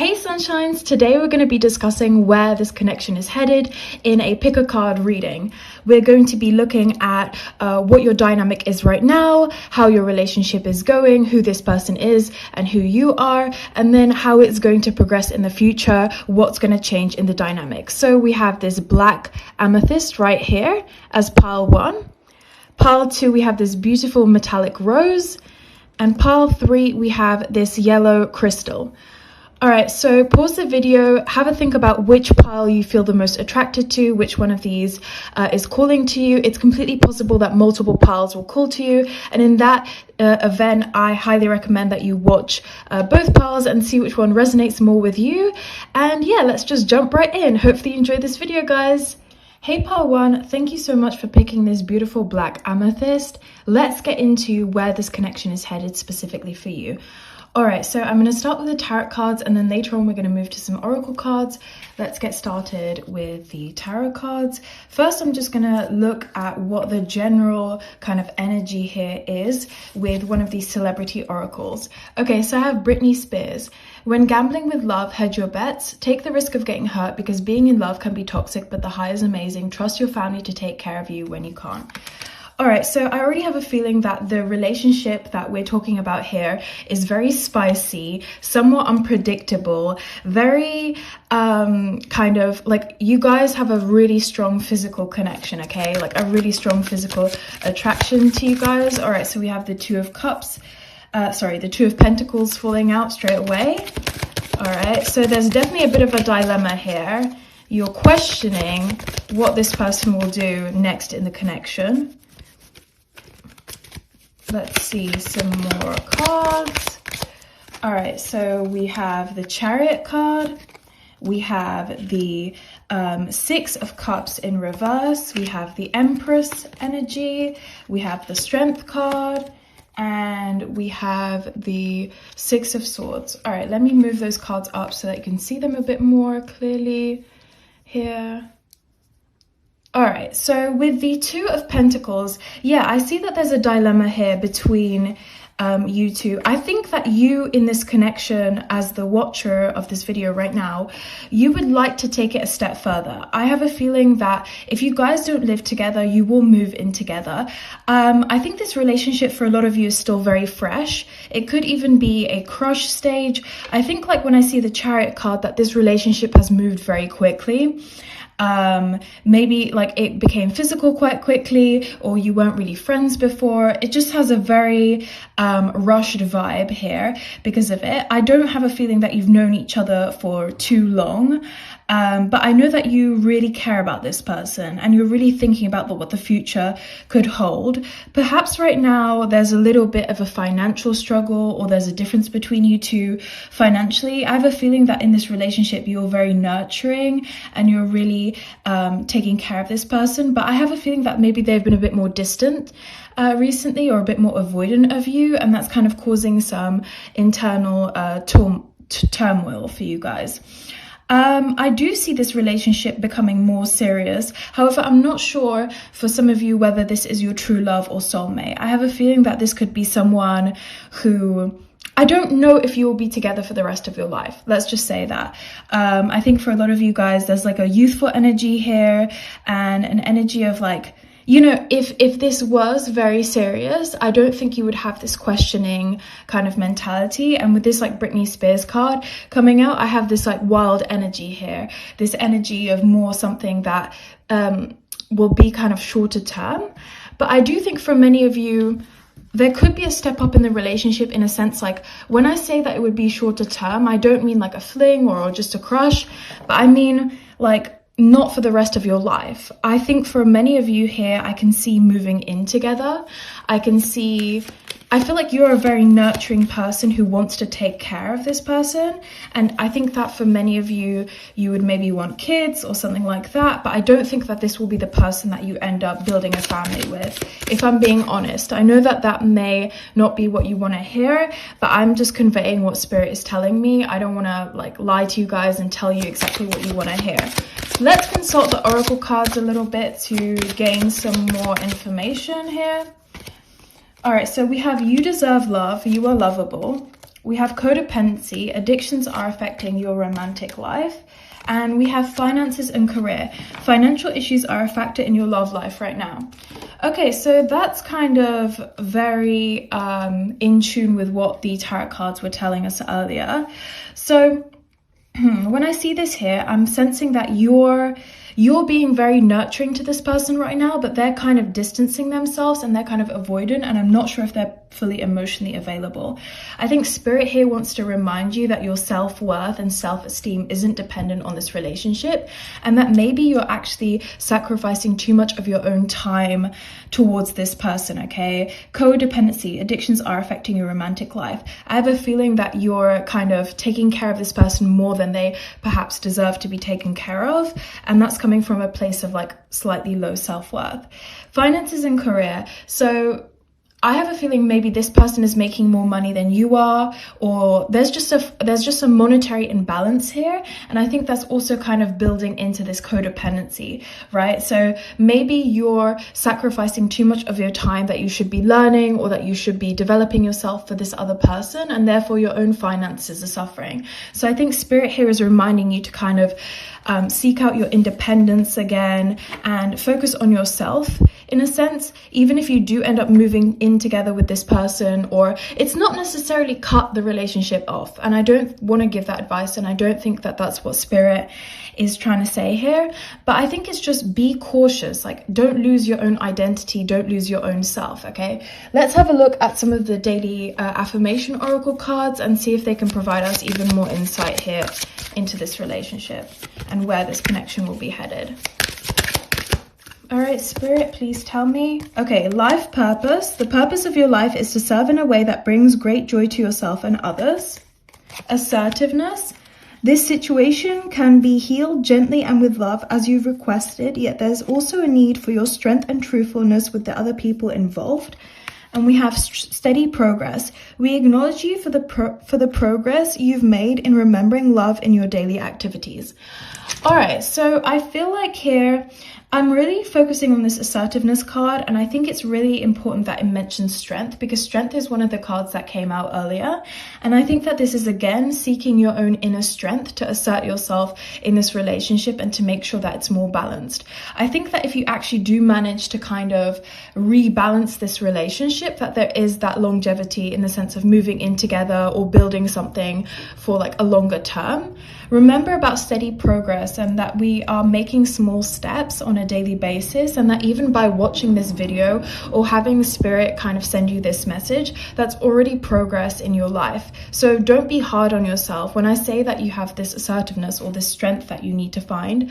Hey sunshines, today we're going to be discussing where this connection is headed in a pick a card reading. We're going to be looking at what your dynamic is right now, how your relationship is going, who this person is and who you are, and then how it's going to progress in the future, what's going to change in the dynamic. So we have this black amethyst right here as pile 1. Pile 2, we have this beautiful metallic rose, and pile 3, we have this yellow crystal. All right, so pause the video, have a think about which pile you feel the most attracted to, which one of these is calling to you. It's completely possible that multiple piles will call to you. And in that event, I highly recommend that you watch both piles and see which one resonates more with you. And yeah, let's just jump right in. Hopefully you enjoyed this video, guys. Hey pile 1, thank you so much for picking this beautiful black amethyst. Let's get into where this connection is headed specifically for you. All right, so I'm going to start with the tarot cards and then later on we're going to move to some oracle cards. Let's get started with the tarot cards. First, I'm just going to look at what the general kind of energy here is with one of these celebrity oracles. Okay, so I have Britney Spears. When gambling with love, hedge your bets. Take the risk of getting hurt because being in love can be toxic, but the high is amazing. Trust your family to take care of you when you can't. All right, so I already have a feeling that the relationship that we're talking about here is very spicy, somewhat unpredictable, very kind of like you guys have a really strong physical connection, okay? Like a really strong physical attraction to you guys. All right, so we have the Two of Cups, the Two of Pentacles falling out straight away. All right, so there's definitely a bit of a dilemma here. You're questioning what this person will do next in the connection. Let's see some more cards. All right, so we have the Chariot card. We have the Six of Cups in reverse. We have the Empress energy. We have the Strength card. And we have the Six of Swords. All right, let me move those cards up so that you can see them a bit more clearly here. All right, so with the Two of Pentacles, yeah, I see that there's a dilemma here between you two. I think that you in this connection, as the watcher of this video right now, you would like to take it a step further. I have a feeling that if you guys don't live together, you will move in together. I think this relationship for a lot of you is still very fresh. It could even be a crush stage. I think like when I see the Chariot card that this relationship has moved very quickly. Maybe like it became physical quite quickly, or you weren't really friends before. It just has a very rushed vibe here because of it. I don't have a feeling that you've known each other for too long, but I know that you really care about this person and you're really thinking about what the future could hold. Perhaps right now there's a little bit of a financial struggle, or there's a difference between you two financially. I have a feeling that in this relationship you're very nurturing and you're really taking care of this person, but I have a feeling that maybe they've been a bit more distant recently, or a bit more avoidant of you, and that's kind of causing some internal turmoil for you guys. I do see this relationship becoming more serious. However, I'm not sure for some of you whether this is your true love or soulmate. I have a feeling that this could be someone who, I don't know if you will be together for the rest of your life. Let's just say that. I think for a lot of you guys, there's like a youthful energy here and an energy of like, you know, if this was very serious, I don't think you would have this questioning kind of mentality. And with this like Britney Spears card coming out, I have this like wild energy here, this energy of more something that will be kind of shorter term. But I do think for many of you, there could be a step up in the relationship in a sense. Like when I say that it would be shorter term, I don't mean like a fling or just a crush, but I mean like not for the rest of your life. I think for many of you here, I can see moving in together. I feel like you're a very nurturing person who wants to take care of this person. And I think that for many of you, you would maybe want kids or something like that. But I don't think that this will be the person that you end up building a family with, if I'm being honest. I know that that may not be what you want to hear, but I'm just conveying what Spirit is telling me. I don't want to like lie to you guys and tell you exactly what you want to hear. Let's consult the oracle cards a little bit to gain some more information here. All right, so we have you deserve love, you are lovable. we have codependency, addictions are affecting your romantic life. And we have finances and career. Financial issues are a factor in your love life right now. Okay, so that's kind of very in tune with what the tarot cards were telling us earlier. So when I see this here, I'm sensing that you're being very nurturing to this person right now, but they're kind of distancing themselves and they're kind of avoidant, and I'm not sure if they're fully emotionally available. I think Spirit here wants to remind you that your self-worth and self-esteem isn't dependent on this relationship, and that maybe you're actually sacrificing too much of your own time towards this person, okay? Codependency, addictions are affecting your romantic life. I have a feeling that you're kind of taking care of this person more than they perhaps deserve to be taken care of, and that's coming from a place of like slightly low self-worth. Finances and career. So I have a feeling maybe this person is making more money than you are, or there's just a monetary imbalance here, and I think that's also kind of building into this codependency, right? So maybe you're sacrificing too much of your time that you should be learning or that you should be developing yourself for this other person, and therefore your own finances are suffering. So I think Spirit here is reminding you to kind of seek out your independence again and focus on yourself in a sense, even if you do end up moving in together with this person, or it's not necessarily cut the relationship off. And I don't want to give that advice, and I don't think that that's what Spirit is trying to say here, but I think it's just be cautious. Like, don't lose your own identity, don't lose your own self. Okay, let's have a look at some of the daily affirmation oracle cards and see if they can provide us even more insight here into this relationship and where this connection will be headed. All right, Spirit, please tell me. Okay, life purpose. The purpose of your life is to serve in a way that brings great joy to yourself and others. Assertiveness. This situation can be healed gently and with love as you've requested, yet there's also a need for your strength and truthfulness with the other people involved. And we have steady progress. We acknowledge you for the progress you've made in remembering love in your daily activities. All right, so I feel like here I'm really focusing on this assertiveness card, and I think it's really important that it mentions strength, because strength is one of the cards that came out earlier. And I think that this is, again, seeking your own inner strength to assert yourself in this relationship and to make sure that it's more balanced. I think that if you actually do manage to kind of rebalance this relationship, that there is that longevity in the sense of moving in together or building something for like a longer term. Remember about steady progress, and that we are making small steps on a daily basis, and that even by watching this video or having Spirit kind of send you this message, that's already progress in your life. So don't be hard on yourself. When I say that you have this assertiveness or this strength that you need to find,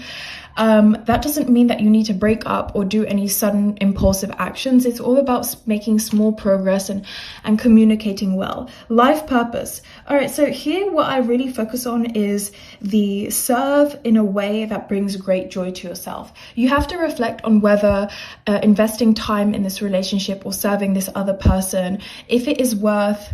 that doesn't mean that you need to break up or do any sudden impulsive actions. It's all about making small progress and communicating well. Life purpose. All right, so here what I really focus on is the serve in a way that brings great joy to yourself. You have to reflect on whether investing time in this relationship or serving this other person, if it is worth,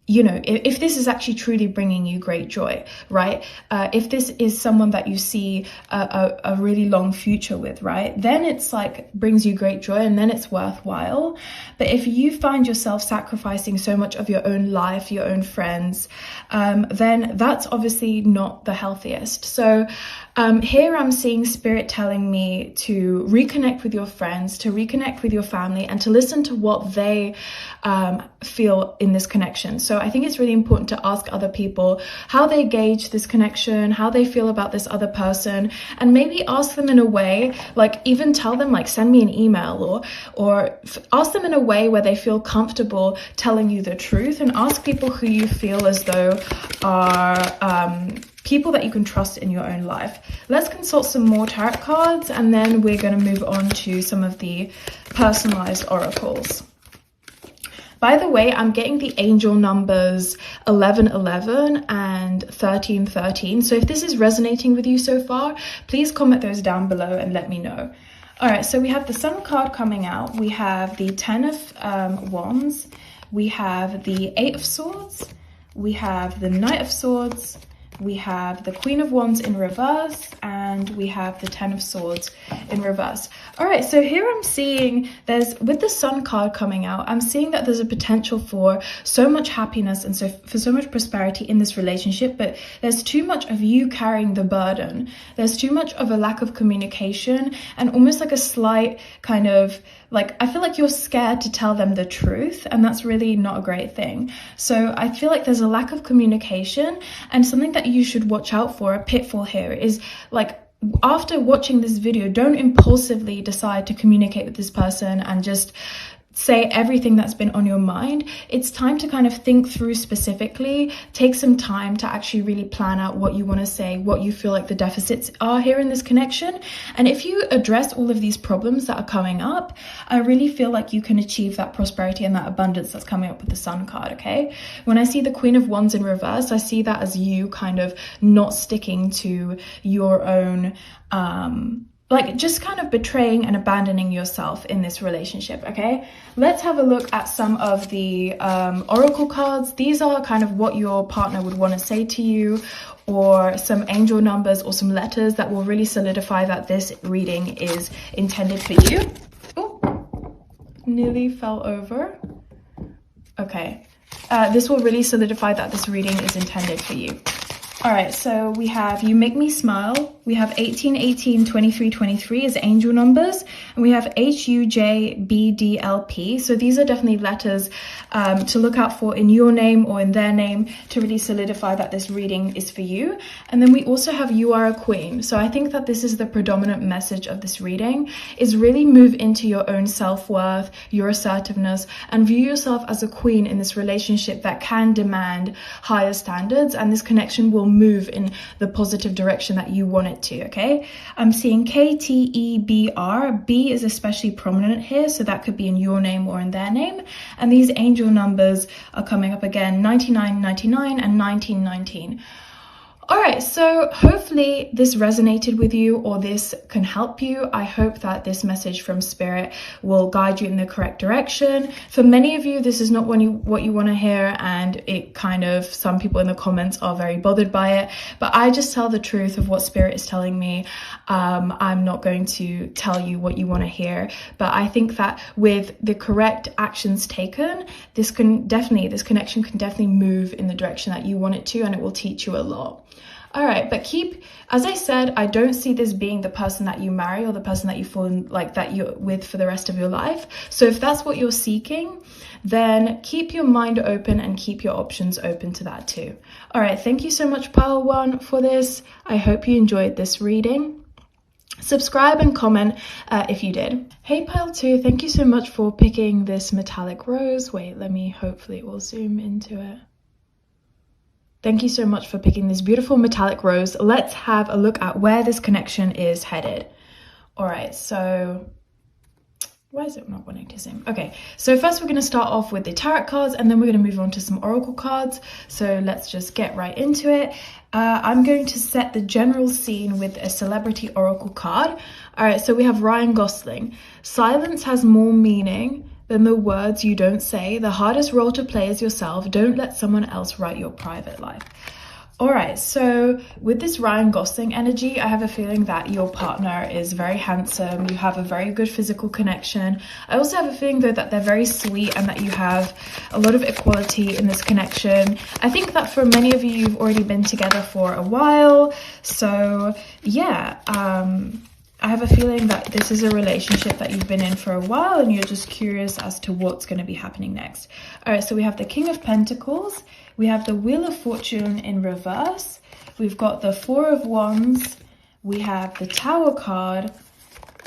you know, if this is actually truly bringing you great joy, right? If this is someone that you see a really long future with, right? Then it's like brings you great joy, and then it's worthwhile. But if you find yourself sacrificing so much of your own life, your own friends, then that's obviously not the healthiest. So here I'm seeing Spirit telling me to reconnect with your friends, to reconnect with your family, and to listen to what they feel in this connection. So I think it's really important to ask other people how they gauge this connection, how they feel about this other person, and maybe ask them in a way, like even tell them, like, send me an email, or ask them in a way where they feel comfortable telling you the truth, and ask people who you feel as though are people that you can trust in your own life. Let's consult some more tarot cards, and then we're going to move on to some of the personalized oracles. By the way, I'm getting the angel numbers 1111 and 1313. So if this is resonating with you so far, please comment those down below and let me know. All right, so we have the Sun card coming out. We have the 10 of Wands. We have the 8 of Swords. We have the Knight of Swords. we have the Queen of Wands in reverse, and we have the Ten of Swords in reverse. All right, so here I'm seeing with the Sun card coming out, I'm seeing that there's a potential for so much happiness and for so much prosperity in this relationship, but there's too much of you carrying the burden. There's too much of a lack of communication and almost like a slight kind of like, I feel like you're scared to tell them the truth, and that's really not a great thing. So I feel like there's a lack of communication, and something that you should watch out for, a pitfall here, is like, after watching this video, don't impulsively decide to communicate with this person and just say everything that's been on your mind. It's time to kind of think through specifically, take some time to actually really plan out what you want to say, what you feel like the deficits are here in this connection. And if you address all of these problems that are coming up, I really feel like you can achieve that prosperity and that abundance that's coming up with the Sun card, okay? When I see the Queen of Wands in reverse, I see that as you kind of not sticking to your own, like just kind of betraying and abandoning yourself in this relationship, okay? Let's have a look at some of the oracle cards. These are kind of what your partner would want to say to you, or some angel numbers or some letters that will really solidify that this reading is intended for you. Oh, nearly fell over. Okay, this will really solidify that this reading is intended for you. All right, so we have You Make Me Smile. We have 18, 18, 23, 23 as angel numbers. And we have HUJBDLP. So these are definitely letters to look out for in your name or in their name to really solidify that this reading is for you. And then we also have You Are a Queen. So I think that this is the predominant message of this reading, is really move into your own self-worth, your assertiveness, and view yourself as a queen in this relationship that can demand higher standards. And this connection will move in the positive direction that you want it to, okay? I'm seeing KTEBR. B is especially prominent here, so that could be in your name or in their name. And these angel numbers are coming up again, 9999 and 1919. All right, so hopefully this resonated with you, or this can help you. I hope that this message from Spirit will guide you in the correct direction. For many of you, this is not what you want to hear, and it kind of, some people in the comments are very bothered by it, but I just tell the truth of what Spirit is telling me. I'm not going to tell you what you want to hear, but I think that with the correct actions taken, this connection can definitely move in the direction that you want it to, and it will teach you a lot. All right, but as I said, I don't see this being the person that you marry or the person that you fall in, like that you're with for the rest of your life. So if that's what you're seeking, then keep your mind open and keep your options open to that too. All right, thank you so much, Pile 1, for this. I hope you enjoyed this reading. Subscribe and comment if you did. Hey, Pile 2, thank you so much for picking this metallic rose. Wait, hopefully it will zoom into it. Thank you so much for picking this beautiful metallic rose. Let's have a look at where this connection is headed. All right, so why is it not wanting to zoom? Okay, so first we're going to start off with the tarot cards, and then we're going to move on to some oracle cards. So let's just get right into it. I'm going to set the general scene with a celebrity oracle card. All right, so we have Ryan Gosling. Silence has more meaning than the words you don't say. The hardest role to play is yourself. Don't let someone else write your private life. All right, so with this Ryan Gosling energy, I have a feeling that your partner is very handsome. You have a very good physical connection. I also have a feeling though that they're very sweet and that you have a lot of equality in this connection. I think that for many of you, you've already been together for a while. So yeah, I have a feeling that this is a relationship that you've been in for a while and you're just curious as to what's going to be happening next. All right, so we have the King of Pentacles. We have the Wheel of Fortune in reverse. We've got the Four of Wands. We have the Tower card.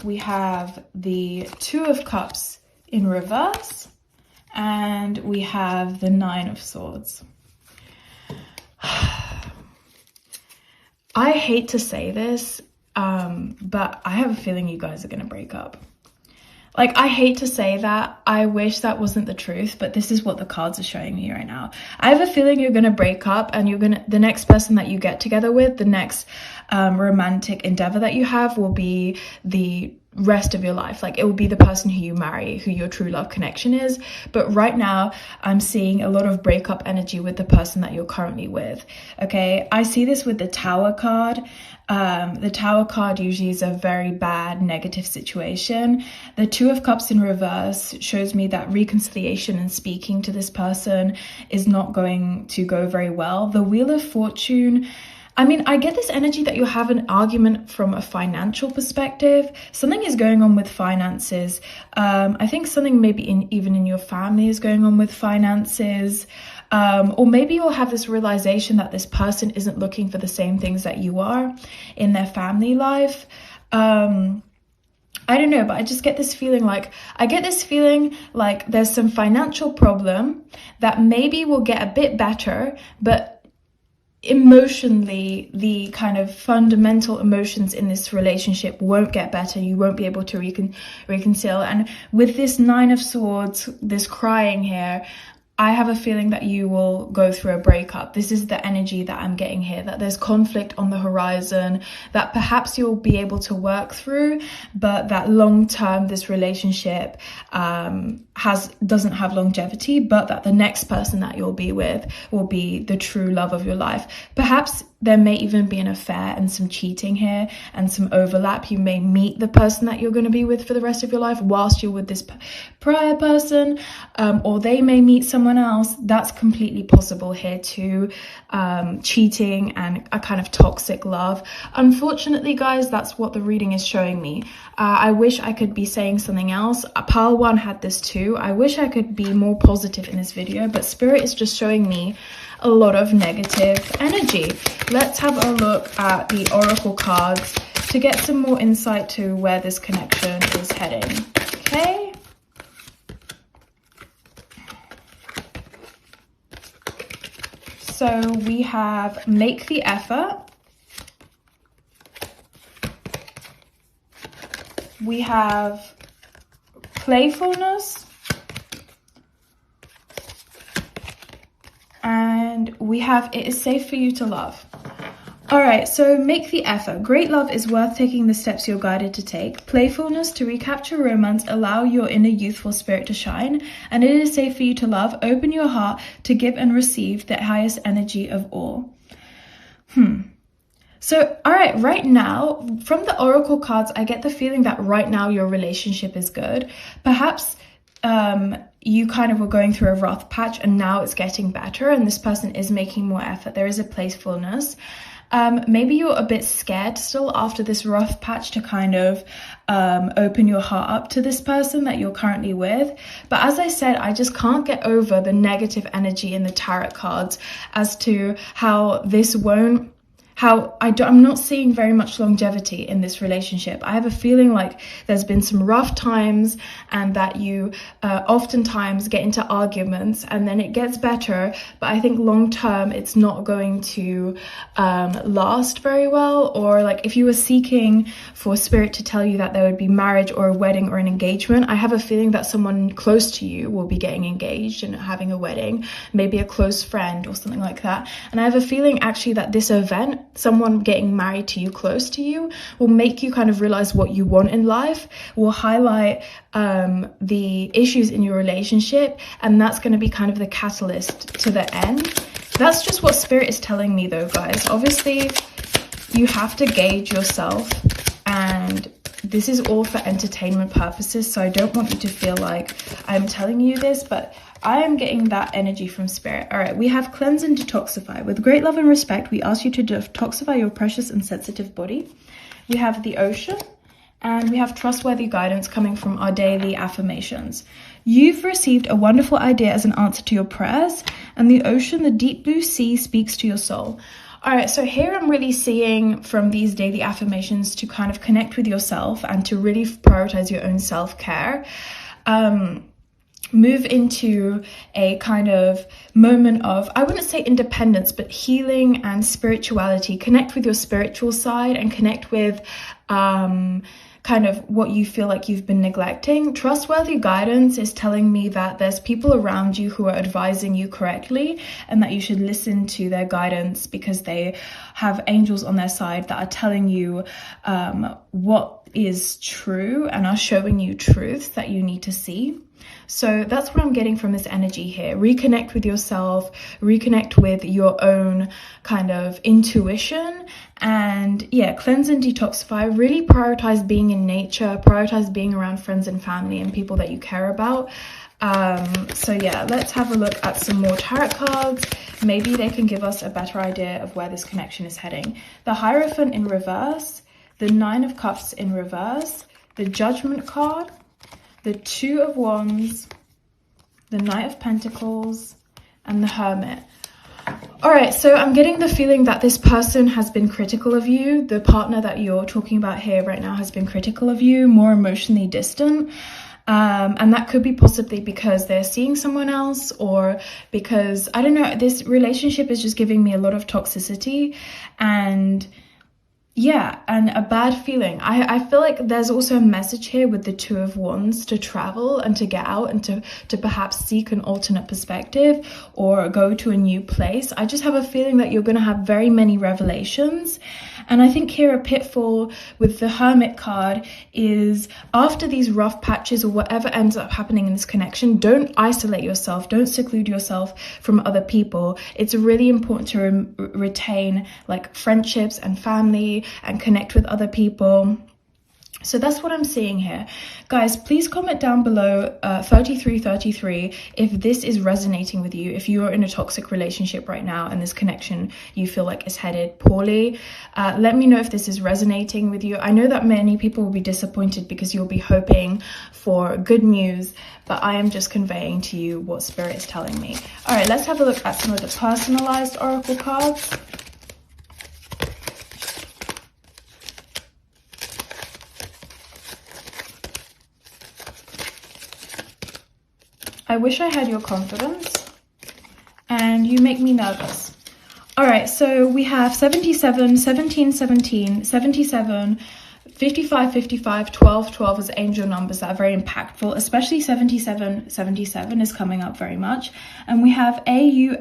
We have the Two of Cups in reverse. And we have the Nine of Swords. I hate to say this, but I have a feeling you guys are going to break up. Like, I hate to say that. I wish that wasn't the truth, but this is what the cards are showing me right now. I have a feeling you're going to break up, and the next person that you get together with, the next romantic endeavor that you have will be the rest of your life. Like, it will be the person who you marry, who your true love connection is. But right now I'm seeing a lot of breakup energy with the person that you're currently with. Okay, I see this with the Tower card. The Tower card usually is a very bad negative situation. The Two of Cups in reverse shows me that reconciliation and speaking to this person is not going to go very well. The Wheel of Fortune, I mean, I get this energy that you have an argument from a financial perspective. Something is going on with finances. I think something maybe even in your family is going on with finances. Or maybe you'll have this realization that this person isn't looking for the same things that you are in their family life. I don't know, but I just get this feeling like, there's some financial problem that maybe will get a bit better, but emotionally, the kind of fundamental emotions in this relationship won't get better. You won't be able to reconcile. And with this Nine of Swords, this crying here, I have a feeling that you will go through a breakup. This is the energy that I'm getting here, that there's conflict on the horizon, that perhaps you'll be able to work through, but that long term, this relationship doesn't have longevity, but that the next person that you'll be with will be the true love of your life. Perhaps there may even be an affair and some cheating here and some overlap. You may meet the person that you're going to be with for the rest of your life whilst you're with this prior person, or they may meet someone else. That's completely possible here too. Cheating and a kind of toxic love. Unfortunately, guys, that's what the reading is showing me. I wish I could be saying something else. Pile 1 had this too. I wish I could be more positive in this video, but Spirit is just showing me a lot of negative energy. Let's have a look at the oracle cards to get some more insight to where this connection is heading. Okay. So we have make the effort. We have playfulness. And we have it is safe for you to love. All right, so make the effort. Great love is worth taking the steps you're guided to take. Playfulness to recapture romance, allow your inner youthful spirit to shine. And it is safe for you to love. Open your heart to give and receive the highest energy of all. So, all right, right now, from the oracle cards, I get the feeling that right now your relationship is good. Perhaps you kind of were going through a rough patch and now it's getting better and this person is making more effort. There is a playfulness. Maybe you're a bit scared still after this rough patch to kind of open your heart up to this person that you're currently with. But as I said, I just can't get over the negative energy in the tarot cards as to how this won't I'm not seeing very much longevity in this relationship. I have a feeling like there's been some rough times and that you oftentimes get into arguments and then it gets better. But I think long term, it's not going to last very well. Or like if you were seeking for Spirit to tell you that there would be marriage or a wedding or an engagement, I have a feeling that someone close to you will be getting engaged and having a wedding, maybe a close friend or something like that. And I have a feeling actually that this event, someone getting married to you, close to you, will make you kind of realize what you want in life, will highlight the issues in your relationship, and that's going to be kind of the catalyst to the end. That's just what Spirit is telling me though, guys. Obviously, you have to gauge yourself, and this is all for entertainment purposes, so I don't want you to feel like I'm telling you this, but I am getting that energy from Spirit. All right, we have cleanse and detoxify. With great love and respect, we ask you to detoxify your precious and sensitive body. We have the ocean, and we have trustworthy guidance coming from our daily affirmations. You've received a wonderful idea as an answer to your prayers, and the ocean, the deep blue sea, speaks to your soul. All right, so here I'm really seeing from these daily affirmations to kind of connect with yourself and to really prioritize your own self-care. Move into a kind of moment of, I wouldn't say independence, but healing and spirituality. Connect with your spiritual side and connect with kind of what you feel like you've been neglecting. Trustworthy guidance is telling me that there's people around you who are advising you correctly and that you should listen to their guidance because they have angels on their side that are telling you what is true and are showing you truths that you need to see. So that's what I'm getting from this energy here. Reconnect with yourself, reconnect with your own kind of intuition, and yeah, cleanse and detoxify. Really prioritize being in nature, prioritize being around friends and family and people that you care about. So yeah, let's have a look at some more tarot cards. Maybe they can give us a better idea of where this connection is heading. The Hierophant in reverse, the Nine of Cups in reverse, the Judgment card, the Two of Wands, the Knight of Pentacles, and the Hermit. All right, so I'm getting the feeling that this person has been critical of you. The partner that you're talking about here right now has been critical of you, more emotionally distant. And that could be possibly because they're seeing someone else, or because, I don't know, this relationship is just giving me a lot of toxicity and yeah, and a bad feeling. I feel like there's also a message here with the Two of Wands to travel and to get out and to perhaps seek an alternate perspective or go to a new place. I just have a feeling that you're going to have very many revelations. And I think here a pitfall with the Hermit card is after these rough patches or whatever ends up happening in this connection, don't isolate yourself, don't seclude yourself from other people. It's really important to retain like friendships and family and connect with other people. So that's what I'm seeing here. Guys, please comment down below 3333 if this is resonating with you, if you're in a toxic relationship right now and this connection you feel like is headed poorly. Let me know if this is resonating with you. I know that many people will be disappointed because you'll be hoping for good news, but I am just conveying to you what Spirit is telling me. All right, let's have a look at some of the personalized oracle cards. I wish I had your confidence, and you make me nervous. All right, so we have 77, 17, 17, 77, 55, 55, 12, 12 as angel numbers that are very impactful, especially 77, 77 is coming up very much. And we have AUXRMIV,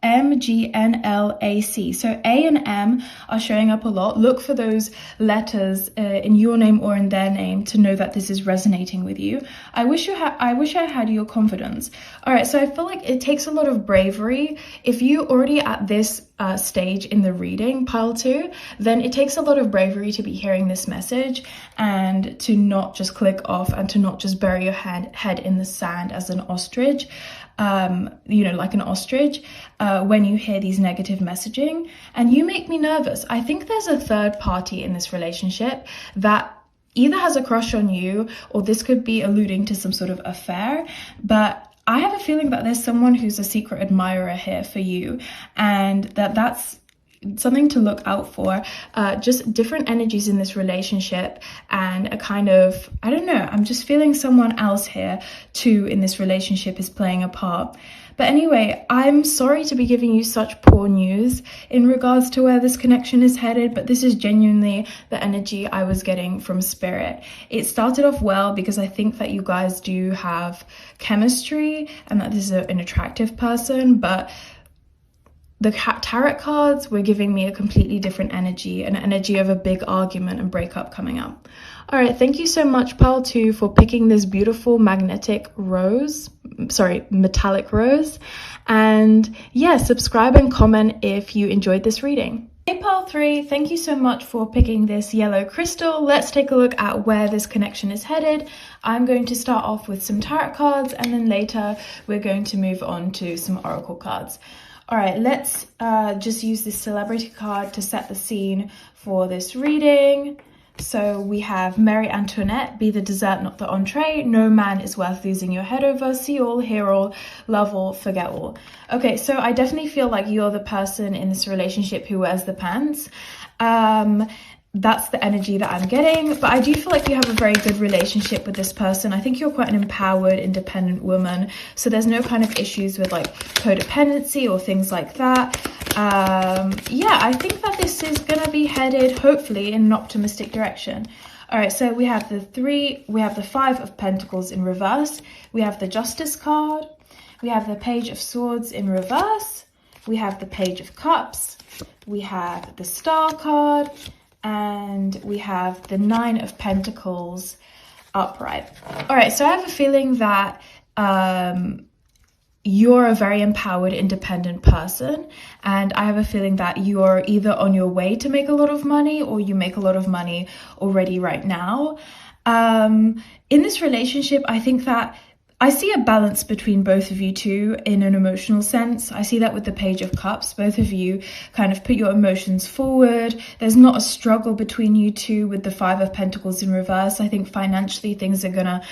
MGNLAC. So A and M are showing up a lot. Look for those letters in your name or in their name to know that this is resonating with you. I wish I had your confidence. All right, so I feel like it takes a lot of bravery. If you already at this stage in the reading, pile 2, then it takes a lot of bravery to be hearing this message and to not just click off and to not just bury your head in the sand as an ostrich, like an ostrich, when you hear these negative messaging. And you make me nervous. I think there's a third party in this relationship that either has a crush on you, or this could be alluding to some sort of affair, but I have a feeling that there's someone who's a secret admirer here for you, and that's something to look out for. Just different energies in this relationship, and a kind of, I don't know, I'm just feeling someone else here too in this relationship is playing a part. But anyway, I'm sorry to be giving you such poor news in regards to where this connection is headed, but this is genuinely the energy I was getting from Spirit. It started off well because I think that you guys do have chemistry and that this is an attractive person, but the tarot cards were giving me a completely different energy, an energy of a big argument and breakup coming up. All right, thank you so much, Pile 2, for picking this beautiful metallic rose. And yeah, subscribe and comment if you enjoyed this reading. Hey, Pile 3, thank you so much for picking this yellow crystal. Let's take a look at where this connection is headed. I'm going to start off with some tarot cards, and then later we're going to move on to some oracle cards. All right, let's just use this celebrity card to set the scene for this reading. So we have Mary Antoinette, be the dessert, not the entree. No man is worth losing your head over. See all, hear all, love all, forget all. Okay, so I definitely feel like you're the person in this relationship who wears the pants. that's the energy that I'm getting. But I do feel like you have a very good relationship with this person. I think you're quite an empowered, independent woman. So there's no kind of issues with like codependency or things like that. Yeah, I think that this is going to be headed, hopefully, in an optimistic direction. All right, so we have the Five of Pentacles in reverse. We have the Justice card. We have the Page of Swords in reverse. We have the Page of Cups. We have the Star card. And we have the Nine of Pentacles upright. All right, so I have a feeling that you're a very empowered, independent person. And I have a feeling that you're either on your way to make a lot of money or you make a lot of money already right now. In this relationship, I think that I see a balance between both of you two in an emotional sense. I see that with the Page of Cups. Both of you kind of put your emotions forward. There's not a struggle between you two with the Five of Pentacles in reverse. I think financially things are going to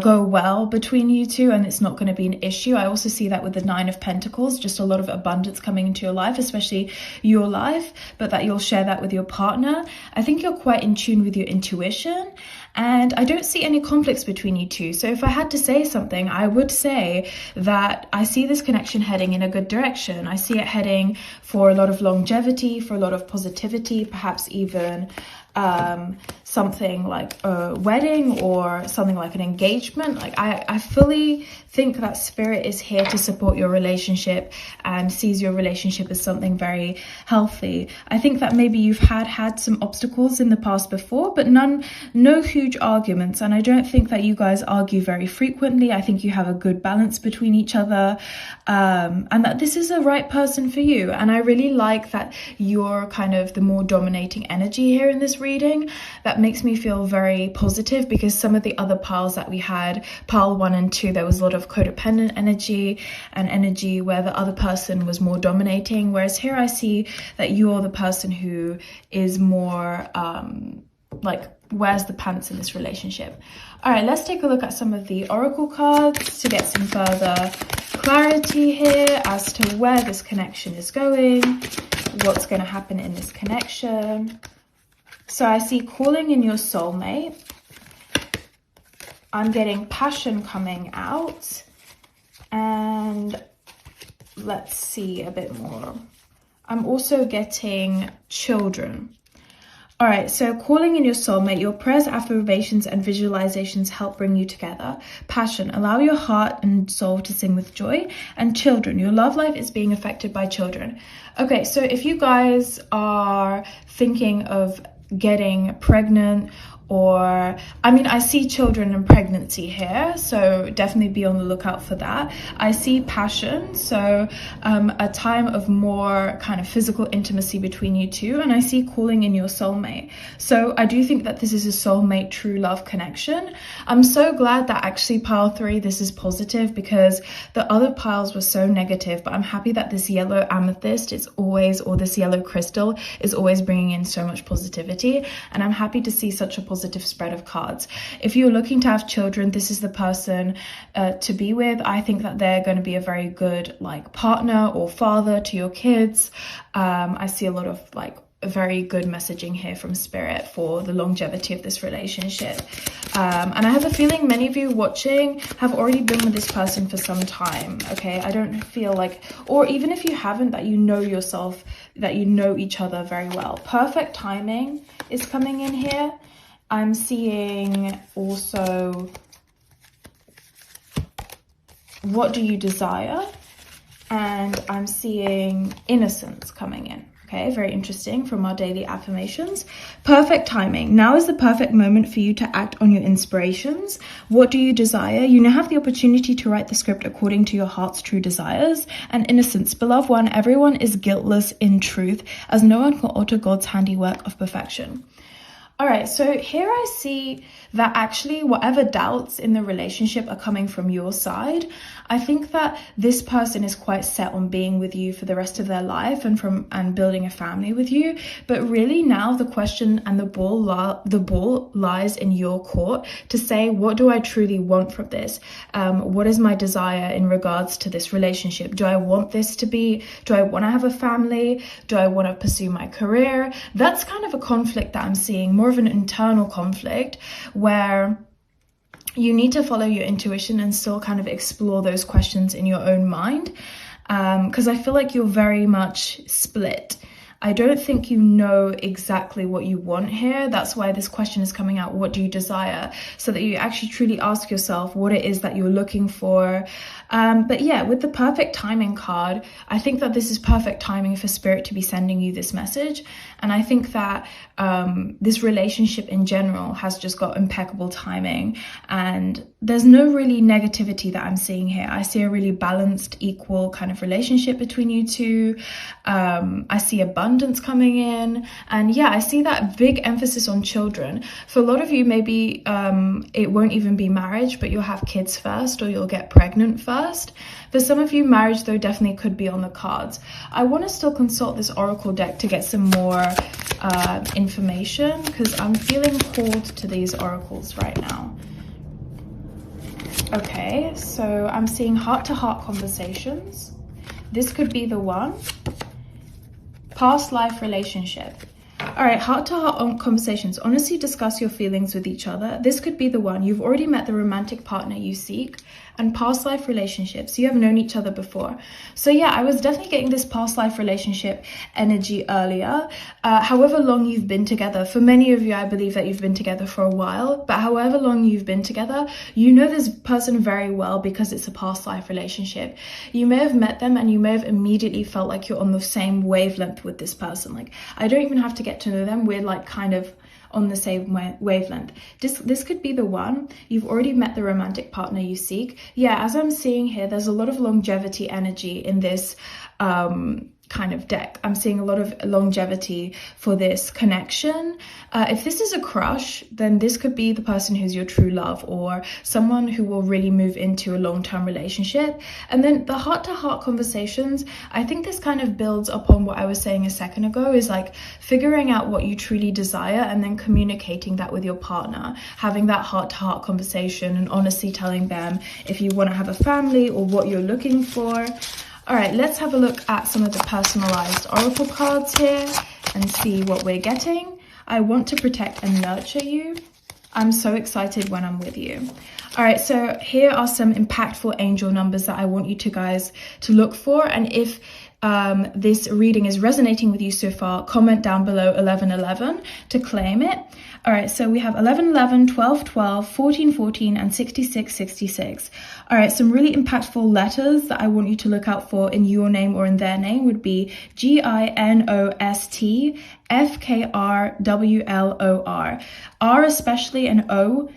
go well between you two and it's not going to be an issue. I also see that with the Nine of Pentacles, just a lot of abundance coming into your life, especially your life, but that you'll share that with your partner. I think you're quite in tune with your intuition. And I don't see any conflicts between you two. So if I had to say something, I would say that I see this connection heading in a good direction. I see it heading for a lot of longevity, for a lot of positivity, perhaps even something like a wedding or something like an engagement. Like I fully think that Spirit is here to support your relationship and sees your relationship as something very healthy. I think that maybe you've had some obstacles in the past before, but no huge arguments. And I don't think that you guys argue very frequently. I think you have a good balance between each other, and that this is the right person for you. And I really like that you're kind of the more dominating energy here in this reading. That makes me feel very positive, because some of the other piles that we had, pile 1 and 2, there was a lot of codependent energy and energy where the other person was more dominating, whereas here I see that you're the person who is more like wears the pants in this relationship. All right, let's take a look at some of the oracle cards to get some further clarity here as to where this connection is going, what's going to happen in this connection. So I see calling in your soulmate. I'm getting passion coming out. And let's see a bit more. I'm also getting children. All right, so calling in your soulmate, your prayers, affirmations, and visualizations help bring you together. Passion, allow your heart and soul to sing with joy. And children, your love life is being affected by children. Okay, so if you guys are thinking of getting pregnant, or I mean, I see children and pregnancy here, so definitely be on the lookout for that. I see passion, so a time of more kind of physical intimacy between you two, and I see calling in your soulmate. So I do think that this is a soulmate true love connection. I'm so glad that actually pile 3, this is positive, because the other piles were so negative, but I'm happy that this yellow amethyst is always, or this yellow crystal is always bringing in so much positivity, and I'm happy to see such a positive spread of cards. If you're looking to have children, this is the person to be with. I think that they're going to be a very good like partner or father to your kids. I see a lot of like very good messaging here from Spirit for the longevity of this relationship. And I have a feeling many of you watching have already been with this person for some time, okay? I don't feel like, or even if you haven't, that you know yourself, that you know each other very well. Perfect timing is coming in here. I'm seeing also, what do you desire? And I'm seeing innocence coming in. Okay, very interesting from our daily affirmations. Perfect timing. Now is the perfect moment for you to act on your inspirations. What do you desire? You now have the opportunity to write the script according to your heart's true desires. And innocence. Beloved one, everyone is guiltless in truth, as no one can alter God's handiwork of perfection. All right, so here I see that actually whatever doubts in the relationship are coming from your side. I think that this person is quite set on being with you for the rest of their life and building a family with you. But really now the question and the ball lies in your court to say, what do I truly want from this? What is my desire in regards to this relationship? Do I want to have a family? Do I want to pursue my career? That's kind of a conflict that I'm seeing, more of an internal conflict where you need to follow your intuition and still kind of explore those questions in your own mind, because I feel like you're very much split. I don't think you know exactly what you want here. That's why this question is coming out. What do you desire? So that you actually truly ask yourself what it is that you're looking for. But yeah, with the perfect timing card, I think that this is perfect timing for Spirit to be sending you this message. And I think that this relationship in general has just got impeccable timing. And there's no really negativity that I'm seeing here. I see a really balanced, equal kind of relationship between you two. I see abundance coming in. And yeah, I see that big emphasis on children. For a lot of you, maybe it won't even be marriage, but you'll have kids first or you'll get pregnant first. For some of you, marriage though definitely could be on the cards. I want to still consult this oracle deck to get some more information, because I'm feeling called to these oracles right now. Okay, so I'm seeing heart-to-heart conversations. This could be the one. Past life relationship. All right, heart-to-heart conversations. Honestly discuss your feelings with each other. This could be the one. You've already met the romantic partner you seek. And past life relationships. You have known each other before. So yeah, I was definitely getting this past life relationship energy earlier. However long you've been together. For many of you, I believe that you've been together for a while. But however long you've been together, you know this person very well because it's a past life relationship. You may have met them and you may have immediately felt like you're on the same wavelength with this person. Like, I don't even have to get to know them. We're like kind of on the same wavelength. This could be the one. You've already met the romantic partner you seek. Yeah, as I'm seeing here, there's a lot of longevity energy in this kind of deck. I'm seeing a lot of longevity for this connection. If this is a crush, then this could be the person who's your true love or someone who will really move into a long-term relationship. And then the heart-to-heart conversations, I think this kind of builds upon what I was saying a second ago, is like figuring out what you truly desire and then communicating that with your partner, having that heart-to-heart conversation and honestly telling them if you want to have a family or what you're looking for. All right, let's have a look at some of the personalized oracle cards here and see what we're getting. I want to protect and nurture you. I'm so excited when I'm with you. All right, so here are some impactful angel numbers that I want you guys to look for. And if this reading is resonating with you so far, comment down below 1111 to claim it. All right, so we have 1111, 1212, 1414, and 6666. All right, some really impactful letters that I want you to look out for in your name or in their name would be GINOST, FKRWLOR. R especially and O,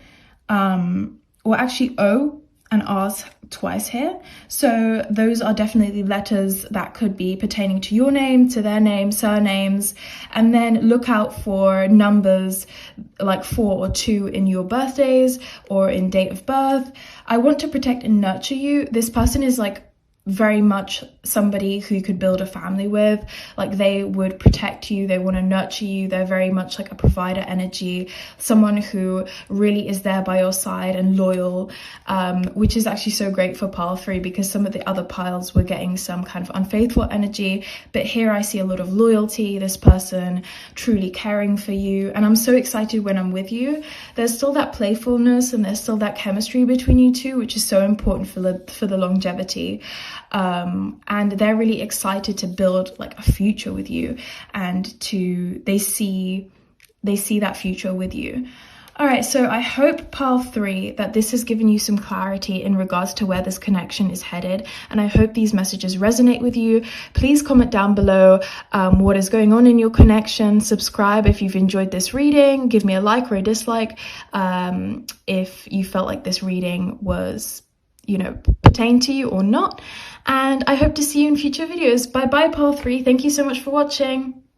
or actually O and R's twice here. So those are definitely letters that could be pertaining to your name, to their name, surnames, and then look out for numbers like 4 or 2 in your birthdays or in date of birth. I want to protect and nurture you. This person is like very much somebody who you could build a family with. Like, they would protect you, they want to nurture you, they're very much like a provider energy, someone who really is there by your side and loyal, which is actually so great for pile 3, because some of the other piles were getting some kind of unfaithful energy, but here I see a lot of loyalty, this person truly caring for you, and I'm so excited when I'm with you. There's still that playfulness and there's still that chemistry between you two, which is so important for the longevity. And they're really excited to build like a future with you, and they see that future with you. All right, so I hope, pile 3, that this has given you some clarity in regards to where this connection is headed, and I hope these messages resonate with you. Please comment down below what is going on in your connection. Subscribe if you've enjoyed this reading. Give me a like or a dislike if you felt like this reading was, pertain to you or not. And I hope to see you in future videos. Bye bye, pile 3. Thank you so much for watching.